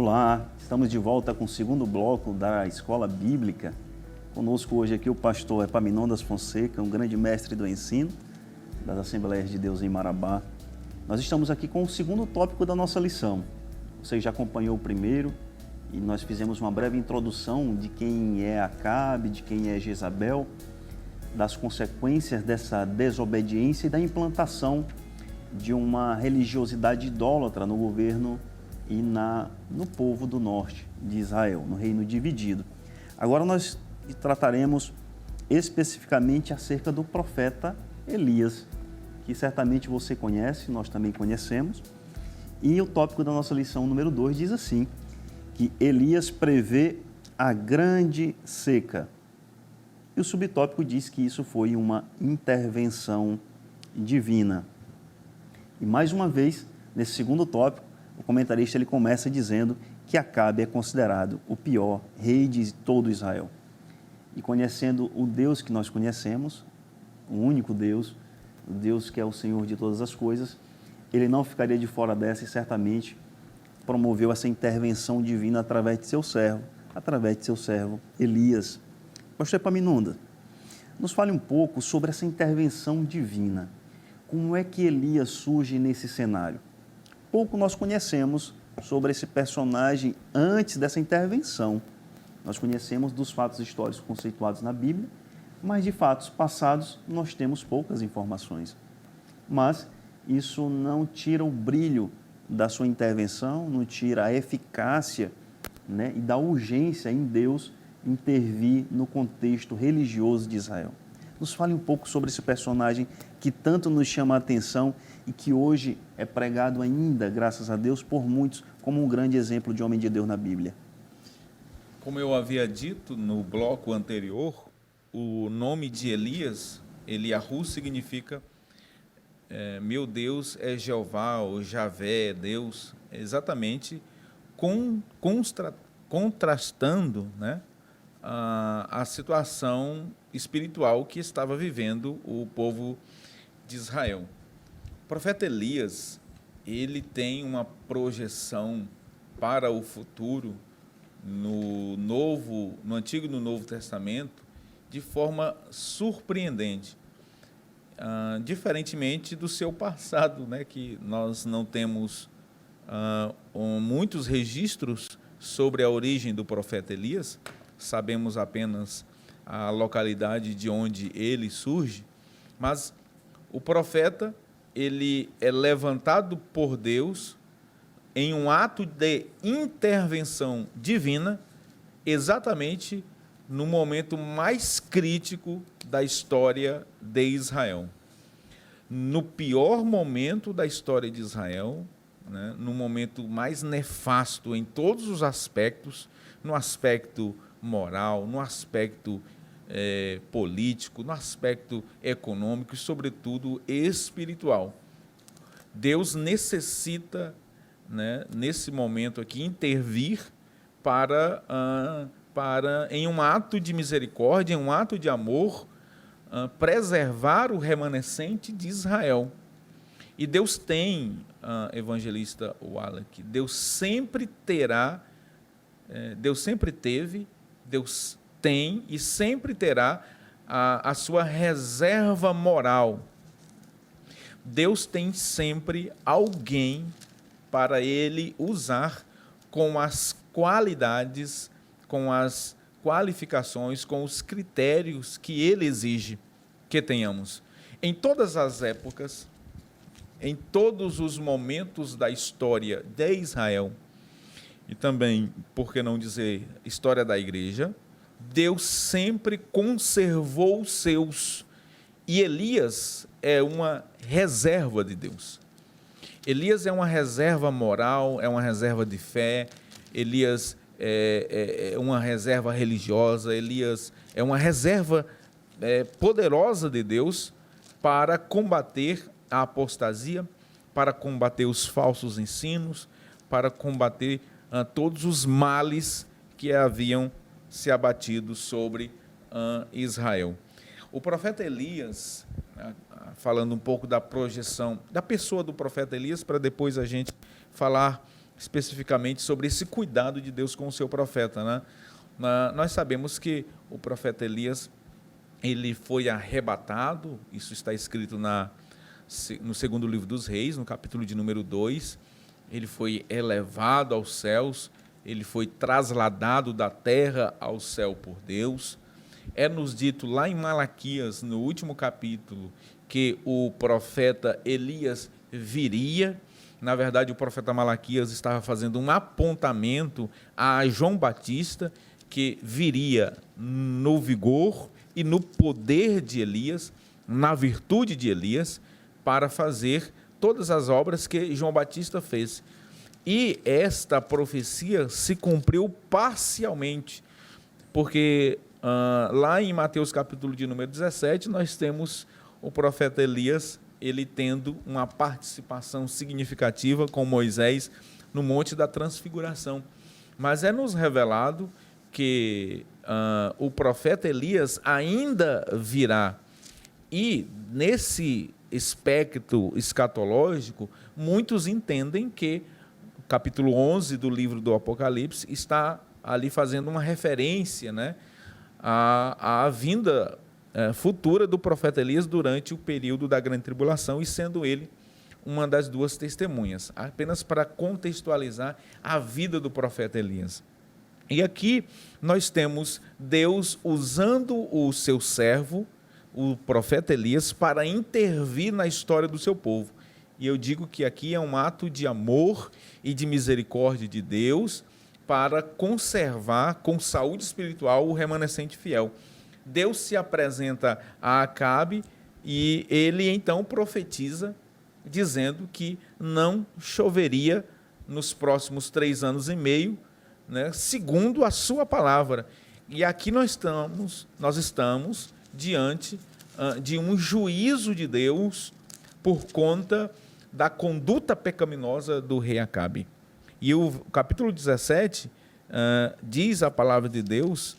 Olá, estamos de volta com o segundo bloco da Escola Bíblica. Conosco hoje aqui o pastor Epaminondas Fonseca, um grande mestre do ensino das Assembleias de Deus em Marabá. Nós estamos aqui com o segundo tópico da nossa lição. Você já acompanhou o primeiro e nós fizemos uma breve introdução de quem é Acabe, de quem é Jezabel, das consequências dessa desobediência e da implantação de uma religiosidade idólatra no governo e no povo do norte de Israel, no reino dividido. Agora nós trataremos especificamente acerca do profeta Elias, que certamente você conhece, nós também conhecemos. E o tópico da nossa lição número 2 diz assim, que Elias prevê a grande seca. E o subtópico diz que isso foi uma intervenção divina. E mais uma vez, nesse segundo tópico, o comentarista ele começa dizendo que Acabe é considerado o pior rei de todo Israel. E conhecendo o Deus que nós conhecemos, o único Deus, o Deus que é o Senhor de todas as coisas, ele não ficaria de fora dessa e certamente promoveu essa intervenção divina através de seu servo Elias. Pastor Epaminondas, nos fale um pouco sobre essa intervenção divina. Como é que Elias surge nesse cenário? Pouco nós conhecemos sobre esse personagem antes dessa intervenção. Nós conhecemos dos fatos históricos conceituados na Bíblia, mas de fatos passados nós temos poucas informações. Mas isso não tira o brilho da sua intervenção, não tira a eficácia, e da urgência em Deus intervir no contexto religioso de Israel. Nos fale um pouco sobre esse personagem que tanto nos chama a atenção e que hoje é pregado ainda, graças a Deus, por muitos como um grande exemplo de homem de Deus na Bíblia. Como eu havia dito no bloco anterior, o nome de Elias, Eliahu, significa meu Deus é Jeová, ou Javé é Deus, exatamente contrastando, a situação espiritual que estava vivendo o povo de Israel. O profeta Elias, ele tem uma projeção para o futuro no Antigo e no Novo Testamento de forma surpreendente, diferentemente do seu passado, que nós não temos muitos registros sobre a origem do profeta Elias. Sabemos apenas a localidade de onde ele surge, mas o profeta, ele é levantado por Deus em um ato de intervenção divina, exatamente no momento mais crítico da história de Israel. No pior momento da história de Israel, no momento mais nefasto em todos os aspectos, no aspecto moral, no aspecto político, no aspecto econômico e, sobretudo, espiritual. Deus necessita, nesse momento aqui, intervir para, em um ato de misericórdia, em um ato de amor, preservar o remanescente de Israel. E Deus tem, evangelista Wallach, Deus sempre terá, Deus sempre teve, Deus tem e sempre terá a sua reserva moral. Deus tem sempre alguém para ele usar com as qualidades, com as qualificações, com os critérios que ele exige que tenhamos. Em todas as épocas, em todos os momentos da história de Israel, e também, por que não dizer, história da igreja, Deus sempre conservou os seus. E Elias é uma reserva de Deus. Elias é uma reserva moral, é uma reserva de fé. Elias é uma reserva religiosa. Elias é uma reserva poderosa de Deus para combater a apostasia, para combater os falsos ensinos, para combater todos os males que haviam se abatido sobre Israel. O profeta Elias, falando um pouco da projeção da pessoa do profeta Elias, para depois a gente falar especificamente sobre esse cuidado de Deus com o seu profeta, né? Nós sabemos que o profeta Elias, ele foi arrebatado, isso está escrito no segundo livro dos Reis, no capítulo de número 2, ele foi elevado aos céus, ele foi trasladado da terra ao céu por Deus. É-nos dito lá em Malaquias, no último capítulo, que o profeta Elias viria. Na verdade, o profeta Malaquias estava fazendo um apontamento a João Batista, que viria no vigor e no poder de Elias, na virtude de Elias, para fazer todas as obras que João Batista fez. E esta profecia se cumpriu parcialmente, porque lá em Mateus capítulo de número 17, nós temos o profeta Elias, ele tendo uma participação significativa com Moisés no Monte da Transfiguração. Mas é-nos revelado que o profeta Elias ainda virá. E nesse espectro escatológico, muitos entendem que o capítulo 11 do livro do Apocalipse está ali fazendo uma referência, né, à vinda futura do profeta Elias durante o período da grande tribulação, e sendo ele uma das duas testemunhas, apenas para contextualizar a vida do profeta Elias. E aqui nós temos Deus usando o seu servo, o profeta Elias, para intervir na história do seu povo. E eu digo que aqui é um ato de amor e de misericórdia de Deus para conservar com saúde espiritual o remanescente fiel. Deus se apresenta a Acabe e ele então profetiza, dizendo que não choveria nos próximos 3 anos e meio, né, segundo a sua palavra. E aqui nós estamos diante de um juízo de Deus por conta da conduta pecaminosa do rei Acabe. E o capítulo 17 diz a palavra de Deus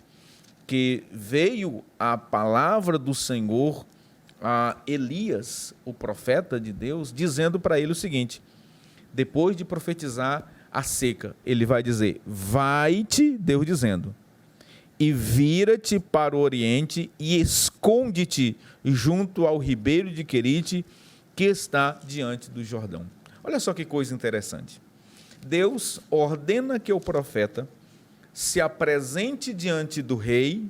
que veio a palavra do Senhor a Elias, o profeta de Deus, dizendo para ele o seguinte: depois de profetizar a seca, ele vai dizer: vai-te, Deus dizendo, e vira-te para o oriente e esconde-te junto ao ribeiro de Querite, que está diante do Jordão. Olha só que coisa interessante. Deus ordena que o profeta se apresente diante do rei,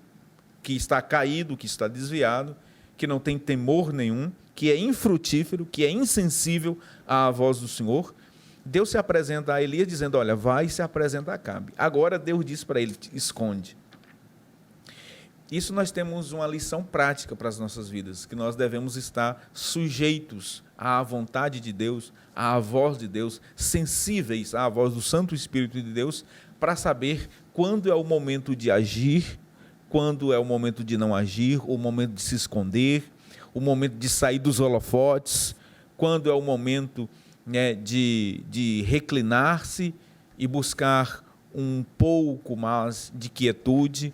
que está caído, que está desviado, que não tem temor nenhum, que é infrutífero, que é insensível à voz do Senhor. Deus se apresenta a Elias dizendo: olha, vai e se apresenta a Acabe. Agora Deus diz para ele: esconde. Isso nós temos uma lição prática para as nossas vidas, que nós devemos estar sujeitos à vontade de Deus, à voz de Deus, sensíveis à voz do Santo Espírito de Deus, para saber quando é o momento de agir, quando é o momento de não agir, o momento de se esconder, o momento de sair dos holofotes, quando é o momento, né, de reclinar-se e buscar um pouco mais de quietude.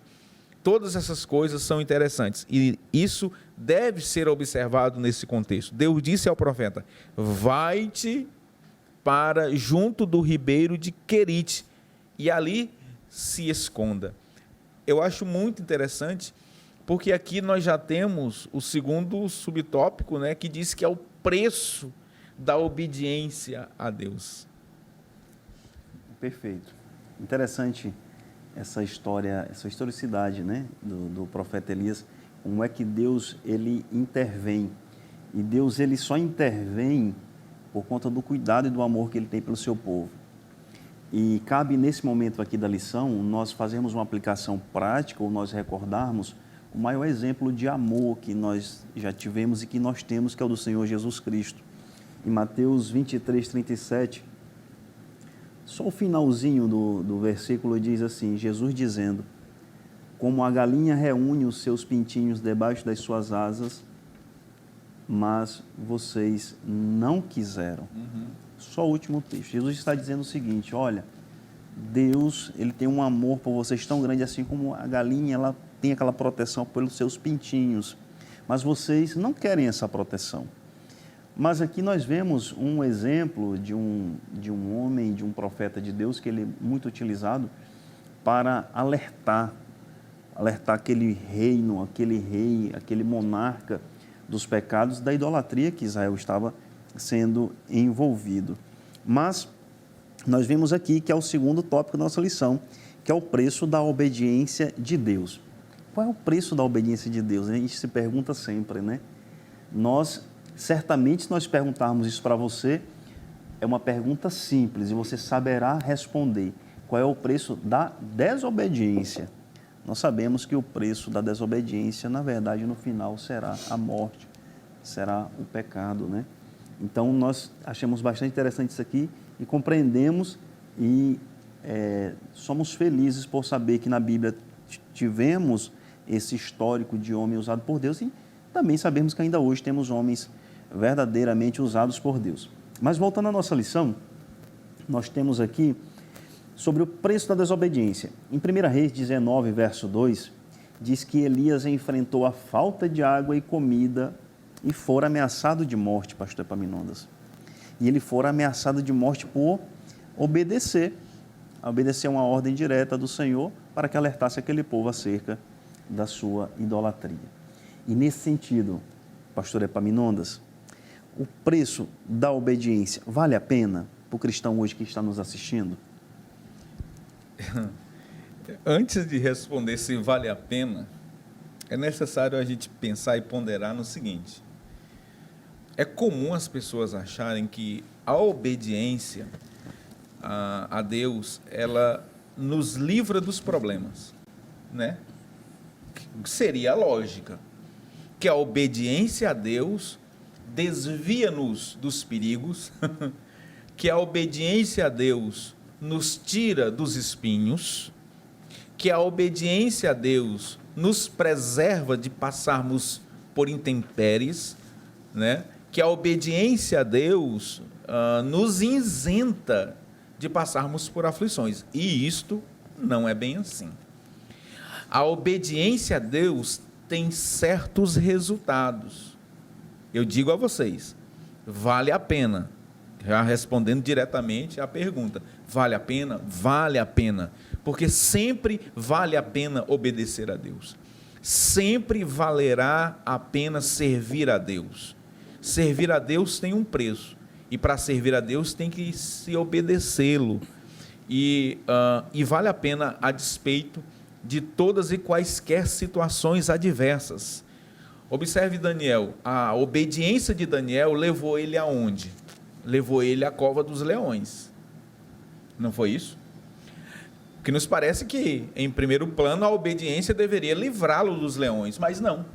Todas essas coisas são interessantes e isso deve ser observado nesse contexto. Deus disse ao profeta: vai-te para junto do ribeiro de Querite e ali se esconda. Eu acho muito interessante, porque aqui nós já temos o segundo subtópico, né, que diz que é o preço da obediência a Deus. Perfeito. Interessante essa história, essa historicidade, né, do profeta Elias. Como é que Deus ele intervém? E Deus ele só intervém por conta do cuidado e do amor que ele tem pelo seu povo. E cabe nesse momento aqui da lição nós fazermos uma aplicação prática, ou nós recordarmos o maior exemplo de amor que nós já tivemos e que nós temos, que é o do Senhor Jesus Cristo. Em Mateus 23, 37, só o finalzinho do versículo diz assim, Jesus dizendo: como a galinha reúne os seus pintinhos debaixo das suas asas, mas vocês não quiseram. Só o último texto. Jesus está dizendo o seguinte: olha, Deus ele tem um amor por vocês tão grande, assim como a galinha ela tem aquela proteção pelos seus pintinhos, mas vocês não querem essa proteção. Mas aqui nós vemos um exemplo de um homem, de um profeta de Deus, que ele é muito utilizado para alertar aquele reino, aquele rei, aquele monarca dos pecados, da idolatria que Israel estava sendo envolvido. Mas nós vemos aqui que é o segundo tópico da nossa lição, que é o preço da obediência de Deus. Qual é o preço da obediência de Deus? A gente se pergunta sempre, né? Certamente, se nós perguntarmos isso para você, é uma pergunta simples e você saberá responder. Qual é o preço da desobediência? Nós sabemos que o preço da desobediência, na verdade, no final será a morte, será o pecado, né? Então, nós achamos bastante interessante isso aqui e compreendemos e somos felizes por saber que na Bíblia tivemos esse histórico de homem usado por Deus e também sabemos que ainda hoje temos homens verdadeiramente usados por Deus. Mas voltando à nossa lição, nós temos aqui sobre o preço da desobediência. Em 1 Reis 19, verso 2, diz que Elias enfrentou a falta de água e comida e fora ameaçado de morte, pastor Epaminondas. E ele fora ameaçado de morte por obedecer uma ordem direta do Senhor para que alertasse aquele povo acerca da sua idolatria. E nesse sentido, pastor Epaminondas, o preço da obediência vale a pena para o cristão hoje que está nos assistindo? Antes de responder se vale a pena, é necessário a gente pensar e ponderar no seguinte: é comum as pessoas acharem que a obediência a Deus, ela nos livra dos problemas, né? Seria a lógica, que a obediência a Deus desvia-nos dos perigos, que a obediência a Deus nos tira dos espinhos, que a obediência a Deus nos preserva de passarmos por intempéries, né? Que a obediência a Deus nos isenta de passarmos por aflições. E isto não é bem assim. A obediência a Deus tem certos resultados. Eu digo a vocês, vale a pena. Já respondendo diretamente à pergunta, vale a pena? Vale a pena, porque sempre vale a pena obedecer a Deus. Sempre valerá a pena servir a Deus. Servir a Deus tem um preço, e para servir a Deus tem que se obedecê-lo. E vale a pena a despeito de todas e quaisquer situações adversas. Observe Daniel, a obediência de Daniel levou ele aonde? Levou ele à cova dos leões. Não foi isso? Que nos parece que, em primeiro plano, a obediência deveria livrá-lo dos leões, mas não.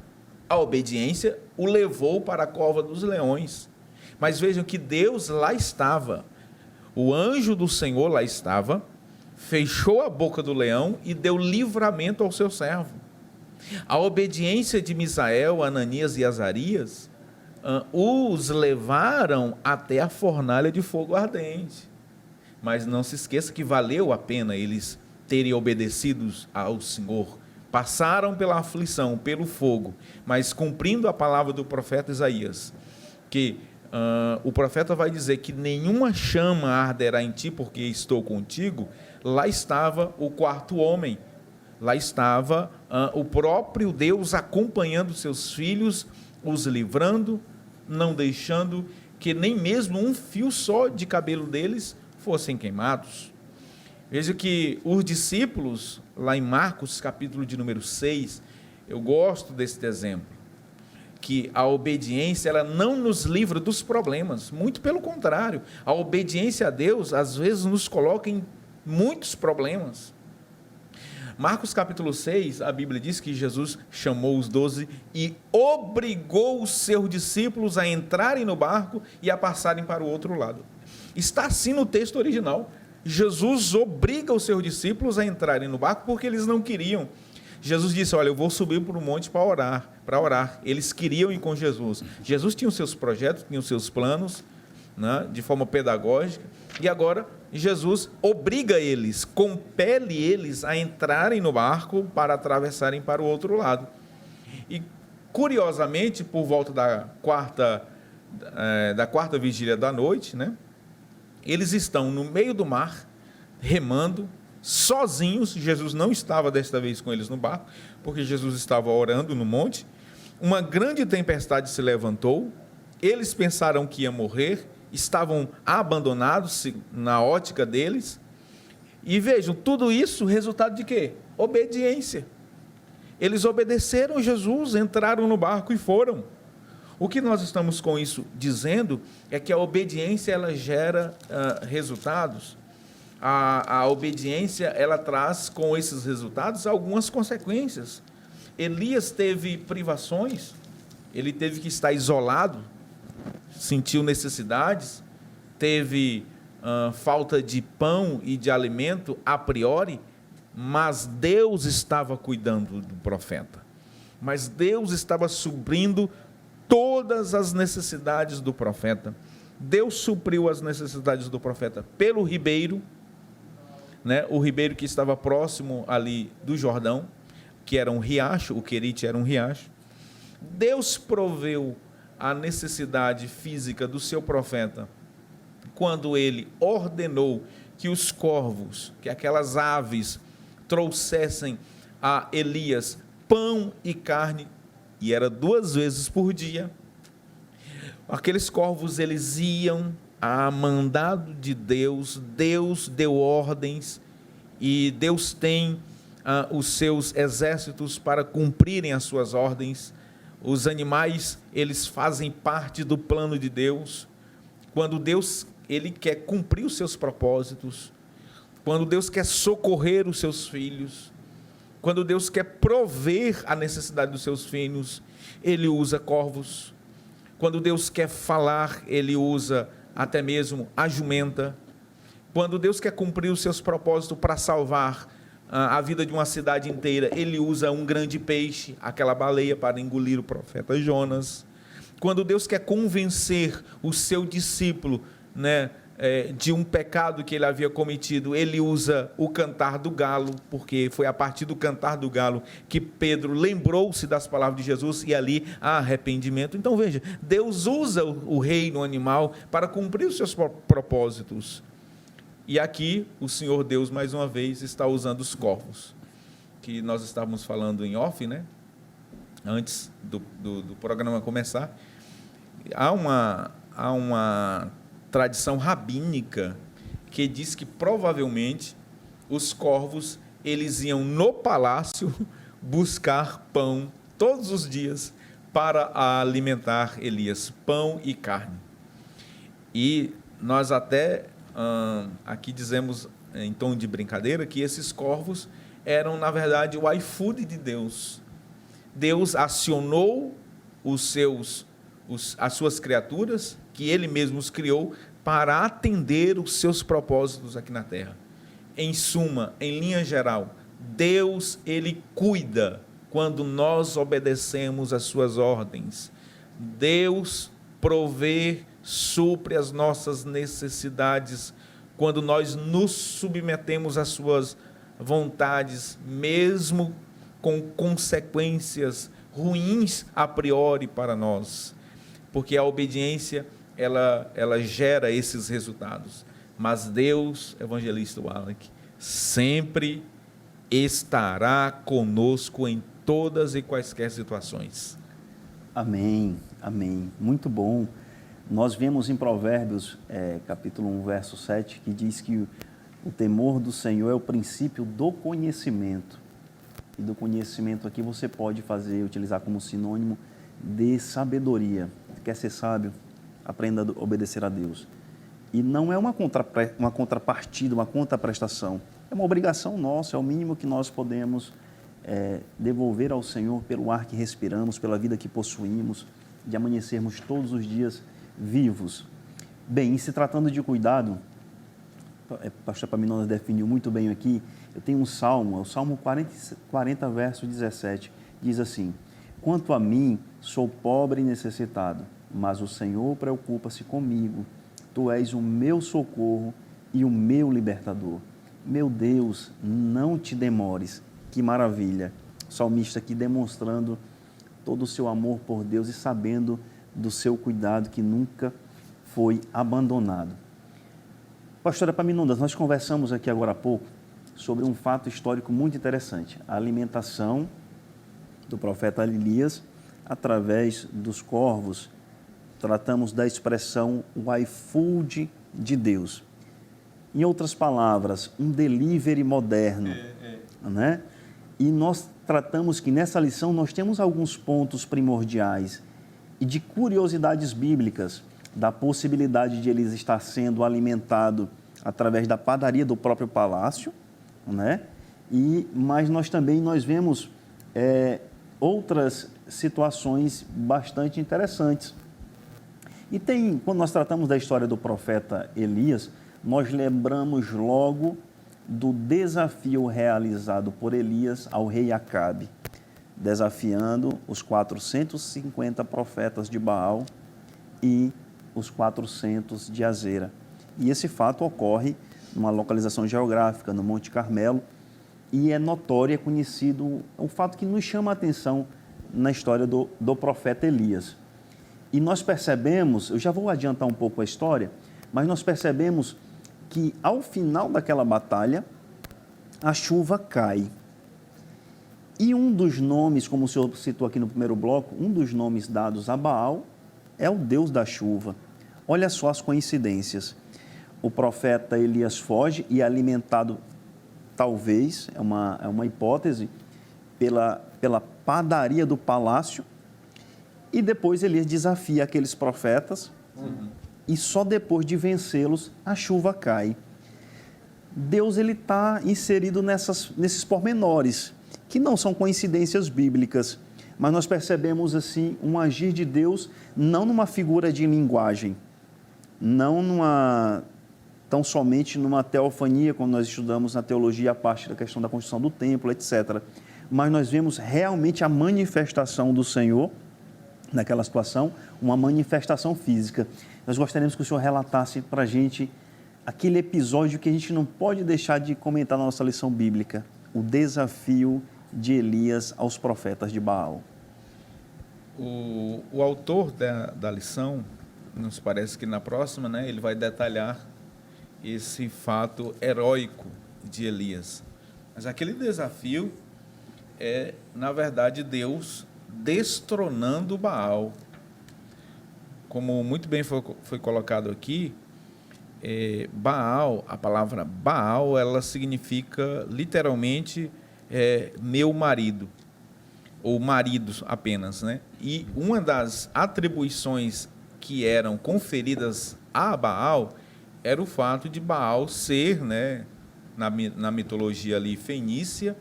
A obediência o levou para a cova dos leões. Mas vejam que Deus lá estava, o anjo do Senhor lá estava, fechou a boca do leão e deu livramento ao seu servo. A obediência de Misael, Ananias e Azarias os levaram até a fornalha de fogo ardente. Mas não se esqueça que valeu a pena eles terem obedecido ao Senhor. Passaram pela aflição, pelo fogo, mas cumprindo a palavra do profeta Isaías, que o profeta vai dizer que nenhuma chama arderá em ti, porque estou contigo. Lá estava o quarto homem, lá estava o próprio Deus acompanhando seus filhos, os livrando, não deixando que nem mesmo um fio só de cabelo deles fossem queimados. Veja que os discípulos, lá em Marcos, capítulo de número 6, eu gosto desse exemplo, que a obediência ela não nos livra dos problemas, muito pelo contrário, a obediência a Deus às vezes nos coloca em muitos problemas. Marcos capítulo 6, a Bíblia diz que Jesus chamou os 12 e obrigou os seus discípulos a entrarem no barco e a passarem para o outro lado. Está assim no texto original. Jesus obriga os seus discípulos a entrarem no barco porque eles não queriam. Jesus disse, olha, eu vou subir para o monte para orar. Eles queriam ir com Jesus. Jesus tinha os seus projetos, tinha os seus planos, né, de forma pedagógica, e agora Jesus obriga eles, compele eles a entrarem no barco para atravessarem para o outro lado. E, curiosamente, por volta da quarta da quarta vigília da noite, né? Eles estão no meio do mar, remando, sozinhos. Jesus não estava desta vez com eles no barco, porque Jesus estava orando no monte. Uma grande tempestade se levantou, eles pensaram que ia morrer, estavam abandonados na ótica deles. E vejam, tudo isso resultado de quê? Obediência. Eles obedeceram Jesus, entraram no barco e foram. O que nós estamos com isso dizendo é que a obediência ela gera resultados. A obediência ela traz com esses resultados algumas consequências. Elias teve privações, ele teve que estar isolado, sentiu necessidades, teve falta de pão e de alimento a priori, mas Deus estava cuidando do profeta. Mas Deus estava suprindo todas as necessidades do profeta. Deus supriu as necessidades do profeta pelo ribeiro, né? O ribeiro que estava próximo ali do Jordão, que era um riacho, o Querite era um riacho. Deus proveu a necessidade física do seu profeta quando ele ordenou que os corvos, que aquelas aves trouxessem a Elias pão e carne, e era 2 vezes por dia. Aqueles corvos, eles iam a mandado de Deus, Deus deu ordens, e Deus tem os seus exércitos para cumprirem as suas ordens. Os animais, eles fazem parte do plano de Deus. Quando Deus, ele quer cumprir os seus propósitos, quando Deus quer socorrer os seus filhos, quando Deus quer prover a necessidade dos seus filhos, ele usa corvos. Quando Deus quer falar, ele usa até mesmo a jumenta. Quando Deus quer cumprir os seus propósitos para salvar a vida de uma cidade inteira, ele usa um grande peixe, aquela baleia, para engolir o profeta Jonas. Quando Deus quer convencer o seu discípulo, né, de um pecado que ele havia cometido, ele usa o cantar do galo, porque foi a partir do cantar do galo que Pedro lembrou-se das palavras de Jesus, e ali há arrependimento. Então veja, Deus usa o reino animal para cumprir os seus propósitos. E aqui o Senhor Deus, mais uma vez, está usando os corvos, que nós estávamos falando em off, né? Antes do programa começar. Há uma tradição rabínica que diz que provavelmente os corvos, eles iam no palácio buscar pão todos os dias para alimentar Elias, pão e carne. E nós até aqui dizemos em tom de brincadeira que esses corvos eram, na verdade, o iFood de Deus. Deus acionou as suas criaturas, que ele mesmo os criou, para atender os seus propósitos aqui na terra. Em suma, em linha geral, Deus, ele cuida quando nós obedecemos às suas ordens. Deus provê, supre as nossas necessidades quando nós nos submetemos às suas vontades, mesmo com consequências ruins a priori para nós, porque a obediência ela gera esses resultados. Mas Deus, evangelista Wallach, sempre estará conosco em todas e quaisquer situações. Amém, amém. Muito bom. Nós vemos em Provérbios, capítulo 1, verso 7, que diz que o temor do Senhor é o princípio do conhecimento. E do conhecimento aqui você pode utilizar como sinônimo de sabedoria. Quer ser sábio? Aprenda a obedecer a Deus. E não é uma contrapartida, uma contraprestação. É uma obrigação nossa, é o mínimo que nós podemos devolver ao Senhor pelo ar que respiramos, pela vida que possuímos, de amanhecermos todos os dias vivos. Bem, e se tratando de cuidado, o pastor Epaminondas definiu muito bem aqui. Eu tenho um salmo, o Salmo 40, verso 17, diz assim: quanto a mim, sou pobre e necessitado, mas o Senhor preocupa-se comigo. Tu és o meu socorro e o meu libertador. Meu Deus, não te demores. Que maravilha. O salmista aqui demonstrando todo o seu amor por Deus e sabendo do seu cuidado que nunca foi abandonado. Pastora Epaminondas, nós conversamos aqui agora há pouco sobre um fato histórico muito interessante, a alimentação do profeta Elias através dos corvos. Tratamos da expressão o iFood de Deus. Em outras palavras, um delivery moderno, né? E nós tratamos que nessa lição nós temos alguns pontos primordiais e de curiosidades bíblicas da possibilidade de Elias estar sendo alimentado através da padaria do próprio palácio, né? Mas nós vemos outras situações bastante interessantes. E quando nós tratamos da história do profeta Elias, nós lembramos logo do desafio realizado por Elias ao rei Acabe, desafiando os 450 profetas de Baal e os 400 de Azera. E esse fato ocorre numa localização geográfica, no Monte Carmelo, e é notório, é conhecido, um fato que nos chama a atenção na história do profeta Elias. E nós percebemos, eu já vou adiantar um pouco a história, mas nós percebemos que ao final daquela batalha, a chuva cai. E um dos nomes, como o senhor citou aqui no primeiro bloco, um dos nomes dados a Baal é o Deus da chuva. Olha só as coincidências. O profeta Elias foge e é alimentado, talvez, é uma hipótese, pela padaria do palácio, e depois Elias desafia aqueles profetas, e só depois de vencê-los a chuva cai. Deus está inserido nesses pormenores, que não são coincidências bíblicas, mas nós percebemos assim um agir de Deus, não numa figura de linguagem, não tão somente numa teofania, como nós estudamos na teologia, a parte da questão da construção do templo, etc. Mas nós vemos realmente a manifestação do Senhor naquela situação, uma manifestação física. Nós gostaríamos que o senhor relatasse para a gente aquele episódio que a gente não pode deixar de comentar na nossa lição bíblica, o desafio de Elias aos profetas de Baal. O autor da lição, nos parece que na próxima, né, ele vai detalhar esse fato heróico de Elias. Mas aquele desafio é, na verdade, Deus destronando Baal. Como muito bem foi colocado aqui, Baal, a palavra Baal, ela significa literalmente meu marido, ou maridos apenas, né? E uma das atribuições que eram conferidas a Baal era o fato de Baal ser, né, na mitologia ali fenícia,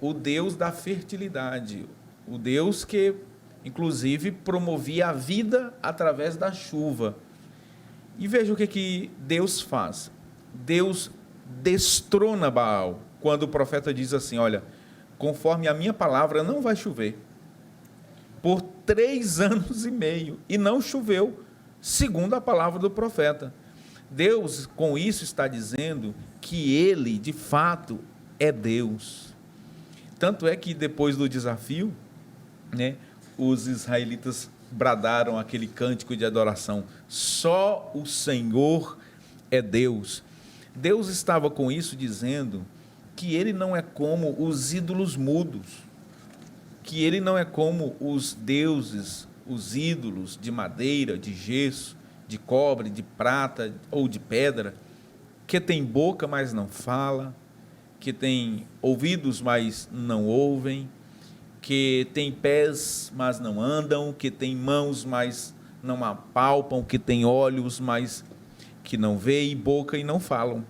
o deus da fertilidade, o deus que, inclusive, promovia a vida através da chuva. E veja o que Deus faz. Deus destrona Baal, quando o profeta diz assim, olha, conforme a minha palavra não vai chover, por 3 anos e meio, e não choveu, segundo a palavra do profeta. Deus, com isso, está dizendo que ele, de fato, é Deus. Tanto é que depois do desafio, né, os israelitas bradaram aquele cântico de adoração, só o Senhor é Deus. Deus estava com isso dizendo que ele não é como os ídolos mudos, que ele não é como os deuses, os ídolos de madeira, de gesso, de cobre, de prata ou de pedra, que tem boca, mas não fala, que tem ouvidos, mas não ouvem, que tem pés, mas não andam, que tem mãos, mas não apalpam, que tem olhos, mas que não vê, e boca e não falam.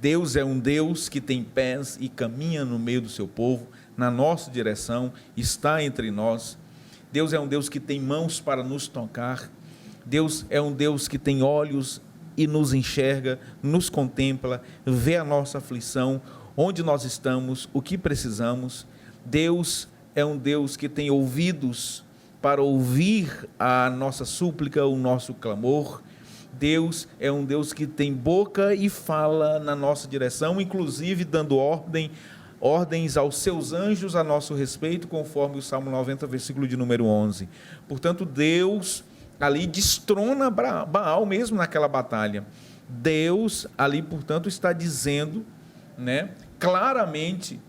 Deus é um Deus que tem pés e caminha no meio do seu povo, na nossa direção, está entre nós. Deus é um Deus que tem mãos para nos tocar. Deus é um Deus que tem olhos e nos enxerga, nos contempla, vê a nossa aflição, onde nós estamos, o que precisamos. Deus é um Deus que tem ouvidos para ouvir a nossa súplica, o nosso clamor. Deus é um Deus que tem boca e fala na nossa direção, inclusive dando ordem ordens aos seus anjos a nosso respeito, conforme o Salmo 90, versículo de número 11. Portanto, Deus ali destrona Baal mesmo naquela batalha. Deus ali, portanto, está dizendo, né, claramente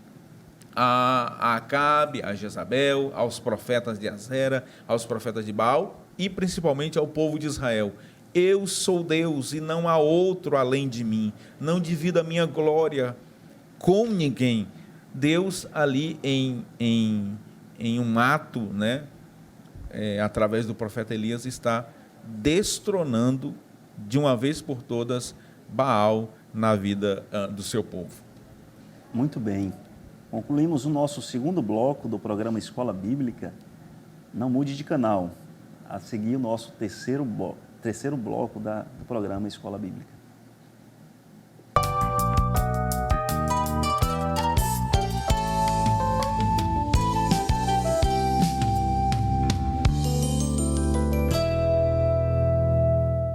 a Acabe, a Jezabel, aos profetas de Azera, aos profetas de Baal e principalmente ao povo de Israel: eu sou Deus e não há outro além de mim, não divido a minha glória com ninguém. Deus ali em um ato, né, através do profeta Elias, está destronando de uma vez por todas Baal na vida do seu povo. Muito bem. Concluímos o nosso segundo bloco do programa Escola Bíblica. Não mude de canal. A seguir o nosso terceiro bloco do programa Escola Bíblica.